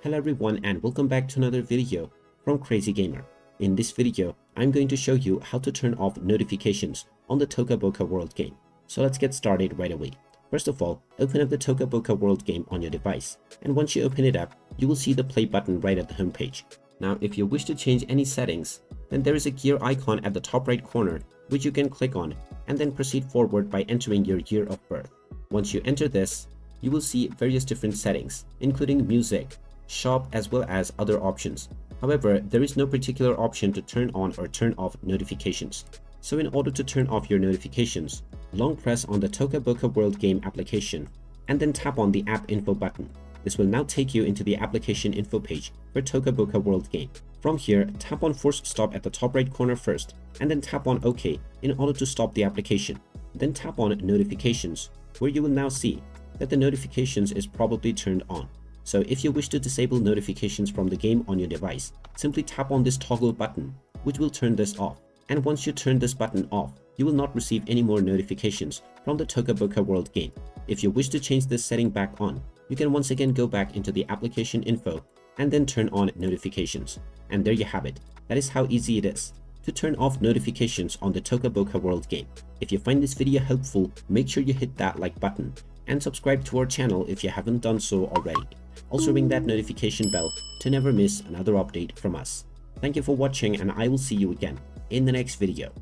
Hello everyone and welcome back to another video from Crazy Gamer. In this video, I'm going to show you how to turn off notifications on the Toca Boca World game. So let's get started right away. First of all, open up the Toca Boca World game on your device, and once you open it up, you will see the play button right at the home page. Now if you wish to change any settings, then there is a gear icon at the top right corner which you can click on and then proceed forward by entering your year of birth. Once you enter this, you will see various different settings, including music, shop, as well as other options. However, there is no particular option to turn on or turn off notifications. So in order to turn off your notifications, long press on the Toca Boca World game application and then tap on the app info button. This will now take you into the application info page for Toca Boca World game. From here, tap on force stop at the top right corner first and then tap on OK in order to stop the application. Then tap on notifications, where you will now see that the notifications is probably turned on. So if you wish to disable notifications from the game on your device, simply tap on this toggle button, which will turn this off. And once you turn this button off, you will not receive any more notifications from the Toca Boca World game. If you wish to change this setting back on, you can once again go back into the application info and then turn on notifications. And there you have it. That is how easy it is to turn off notifications on the Toca Boca World game. If you find this video helpful, make sure you hit that like button and subscribe to our channel if you haven't done so already. Also ring that notification bell to never miss another update from us. Thank you for watching, and I will see you again in the next video.